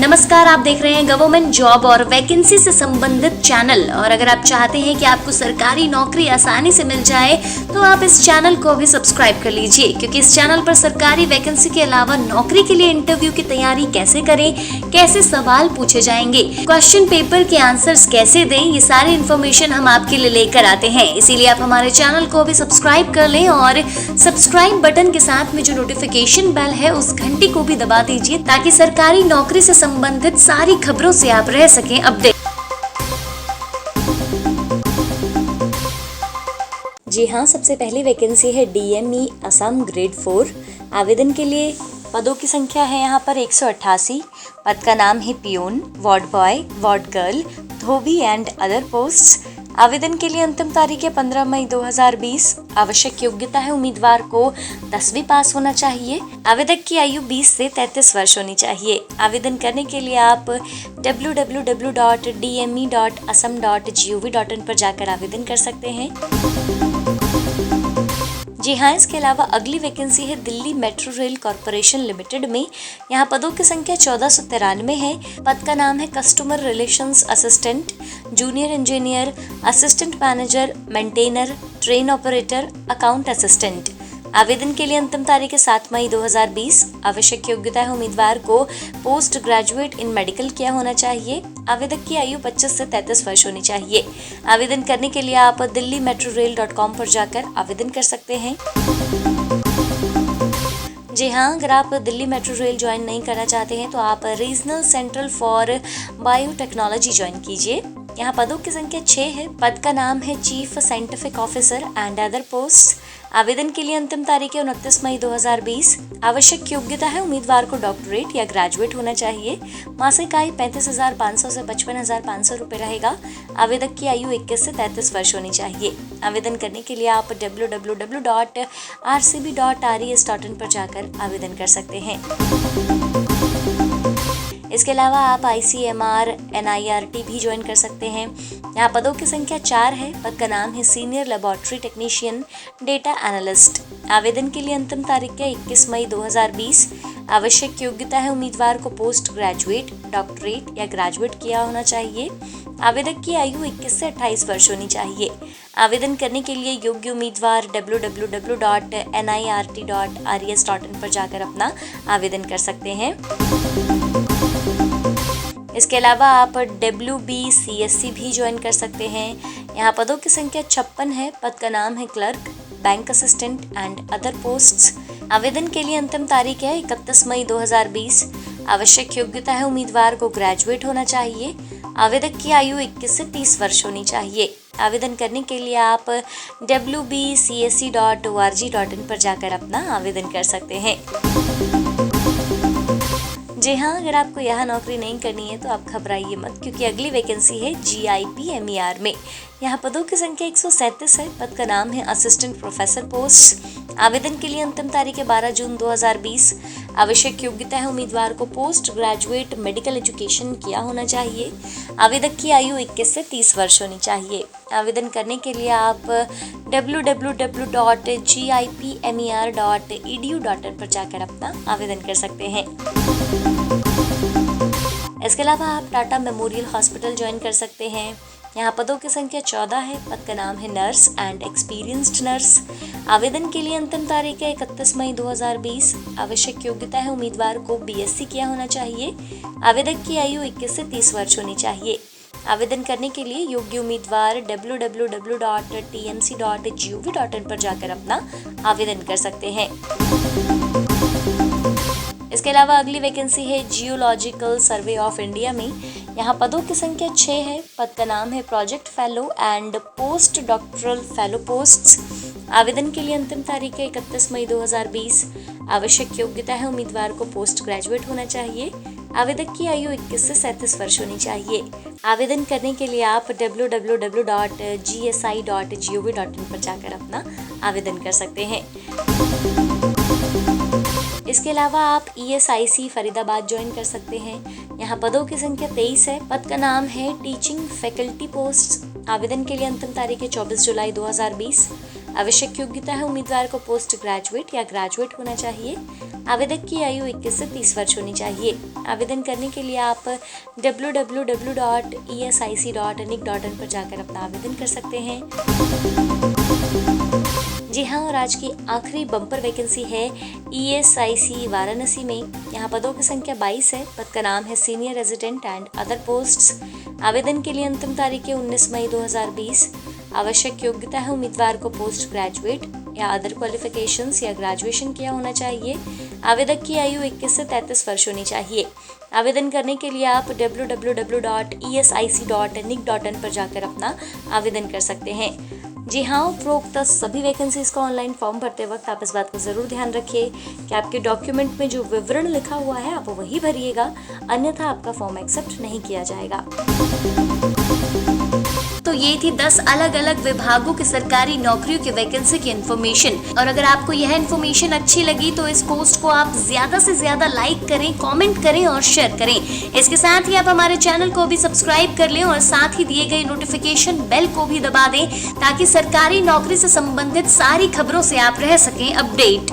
नमस्कार, आप देख रहे हैं गवर्नमेंट जॉब और वैकेंसी से संबंधित चैनल। और अगर आप चाहते हैं कि आपको सरकारी नौकरी आसानी से मिल जाए तो आप इस चैनल को भी सब्सक्राइब कर लीजिए, क्योंकि इस चैनल पर सरकारी वैकेंसी के अलावा नौकरी के लिए इंटरव्यू की तैयारी कैसे करें, कैसे सवाल पूछे जाएंगे, क्वेश्चन पेपर के आंसर्स कैसे दें, ये सारी इन्फॉर्मेशन हम आपके लिए लेकर आते हैं। इसीलिए आप हमारे चैनल को भी सब्सक्राइब कर लें और सब्सक्राइब बटन के साथ में जो नोटिफिकेशन बेल है उस घंटी को भी दबा दीजिए, ताकि सरकारी नौकरी से संबंधित सारी खबरों से आप रह सकें अपडेट। जी हाँ, सबसे पहली वैकेंसी है DME असम ग्रेड 4। आवेदन के लिए पदों की संख्या है यहाँ पर 188। पद का नाम है peon, ward boy, ward girl, Dhobi and other posts. आवेदन के लिए अंतिम तारीख है 15 मई 2020। आवश्यक योग्यता है उम्मीदवार को 10वीं पास होना चाहिए। आवेदक की आयु 20 से 33 वर्ष होनी चाहिए। आवेदन करने के लिए आप www.dme.assam.gov.in पर जाकर आवेदन कर सकते हैं। जी हाँ, इसके अलावा अगली वैकेंसी है Delhi metro rail corporation limited में। यहाँ पदों की संख्या 1493 है। पद का नाम है customer relations assistant, junior engineer, assistant manager, maintainer, train operator, account assistant. आवेदन के लिए अंतिम तारीख है 7 मई 2020। आवश्यक योग्यता है उम्मीदवार को पोस्ट ग्रेजुएट इन मेडिकल किया होना चाहिए। आवेदक की आयु 25 से 33 वर्ष होनी चाहिए। आवेदन करने के लिए आप delhimetrorail.com पर जाकर आवेदन कर सकते हैं। जी हाँ, अगर आप दिल्ली मेट्रो रेल ज्वाइन नहीं करना चाहते हैं तो आप regional central for biotechnology join कीजिए। यहाँ पदों की संख्या 6 है। पद का नाम है chief scientific officer and other post. आवेदन के लिए अंतिम तारीख है 29 मई 2020। आवश्यक योग्यता है उम्मीदवार को डॉक्टरेट या ग्रेजुएट होना चाहिए। मासिक आय 35,500 से 55,500 रुपए रहेगा। आवेदक की आयु 21 से 33 वर्ष होनी चाहिए। आवेदन करने के लिए आप www.rcb.res.in पर जाकर आवेदन कर सकते हैं। इसके अलावा आप ICMR NIRT भी ज्वाइन कर सकते हैं। यहाँ पदों की संख्या 4 है। पद का नाम है senior laboratory technician, data analyst. आवेदन के लिए अंतिम तारीख है 21 मई 2020। आवश्यक योग्यता है उम्मीदवार को पोस्ट ग्रेजुएट, डॉक्टरेट या ग्रेजुएट किया होना चाहिए। आवेदक की आयु 21 से 28 वर्ष होनी चाहिए। आवेदन करने के लिए योग्य उम्मीदवार www.nirt.res.in पर जाकर अपना आवेदन कर सकते हैं। इसके अलावा आप WBCSC भी ज्वाइन कर सकते हैं। यहाँ पदों की संख्या 56 है। पद का नाम है clerk, bank assistant and other posts. आवेदन के लिए अंतिम तारीख है 31 मई 2020। आवश्यक योग्यता है उम्मीदवार को ग्रेजुएट होना चाहिए। आवेदक की आयु 21 से 30 वर्ष होनी चाहिए। आवेदन करने के लिए आप wbcsc.org.in पर जाकर अपना आवेदन कर सकते हैं। जी हाँ, अगर आपको यहाँ नौकरी नहीं करनी है तो आप घबराइए मत, क्योंकि अगली वैकेंसी है GIP-MER में। यहाँ पदों की संख्या 137 है। पद का नाम है असिस्टेंट प्रोफेसर पोस्ट। आवेदन के लिए अंतिम तारीख है 12 जून 2020। आवश्यक योग्यता है उम्मीदवार को पोस्ट ग्रेजुएट मेडिकल एजुकेशन किया होना चाहिए। आवेदक की आयु 21 से 30 वर्ष होनी चाहिए। आवेदन करने के लिए आप www.gipmer.edu.in पर जाकर अपना आवेदन कर सकते हैं। इसके अलावा आप टाटा मेमोरियल हॉस्पिटल ज्वाइन कर सकते हैं। यहाँ पदों की संख्या 14 है। पद का नाम है नर्स एंड एक्सपीरियंस्ड नर्स। आवेदन के लिए अंतिम तारीख है 31 मई 2020। आवश्यक योग्यता है उम्मीदवार को BSc किया होना चाहिए। आवेदक की आयु 21 से 30 वर्ष होनी चाहिए। आवेदन करने के लिए योग्य उम्मीदवार www.tmc.gov.in पर जाकर अपना आवेदन कर सकते हैं। इसके अलावा अगली वैकेंसी है जियोलॉजिकल सर्वे ऑफ इंडिया में। यहाँ पदों की संख्या 6 है। पद का नाम है project fellow and post doctoral fellow posts. आवेदन के लिए अंतिम तारीख है 31 मई 2020। आवश्यक योग्यता है उम्मीदवार को पोस्ट ग्रेजुएट होना चाहिए। आवेदक की आयु 21 से 37 वर्ष होनी चाहिए। आवेदन करने के लिए आप www.gsi.gov.in पर जाकर अपना आवेदन कर सकते हैं। इसके अलावा आप ESIC फरीदाबाद ज्वाइन कर सकते हैं। यहाँ पदों की संख्या 23 है। पद का नाम है टीचिंग फैकल्टी पोस्ट। आवेदन के लिए अंतिम तारीख है 24 जुलाई 2020। आवश्यक योग्यता है उम्मीदवार को पोस्ट ग्रेजुएट या ग्रेजुएट होना चाहिए। आवेदक की आयु 21 से 30 वर्ष होनी चाहिए। आवेदन करने के लिए आप www.esic.nic.in पर जाकर अपना आवेदन कर सकते हैं। जी हाँ, और आज की आखिरी बम्पर वैकेंसी है ESIC वाराणसी में। यहाँ पदों की संख्या 22 है। पद का नाम है senior resident and other posts. आवेदन के लिए अंतिम तारीख है 19 मई 2020। आवश्यक योग्यता है उम्मीदवार को पोस्ट ग्रेजुएट या अदर क्वालिफिकेशंस या ग्रेजुएशन किया होना चाहिए। आवेदक की आयु 21 से 33 वर्ष होनी चाहिए। आवेदन करने के लिए आप www.esic.nic.in पर जाकर अपना आवेदन कर सकते हैं। जी हाँ, उपरोक्त सभी वैकेंसीज का ऑनलाइन फॉर्म भरते वक्त आप इस बात को ज़रूर ध्यान रखिए कि आपके डॉक्यूमेंट में जो विवरण लिखा हुआ है आप वही भरिएगा, अन्यथा आपका फॉर्म एक्सेप्ट नहीं किया जाएगा। तो ये थी 10 अलग अलग विभागों की सरकारी नौकरियों की वैकेंसी की इन्फॉर्मेशन। और अगर आपको यह इन्फॉर्मेशन अच्छी लगी तो इस पोस्ट को आप ज्यादा से ज्यादा लाइक करें, कमेंट करें और शेयर करें। इसके साथ ही आप हमारे चैनल को भी सब्सक्राइब कर लें और साथ ही दिए गए नोटिफिकेशन बेल को भी दबा दें ताकि सरकारी नौकरी से संबंधित सारी खबरों से आप रह सकें अपडेट।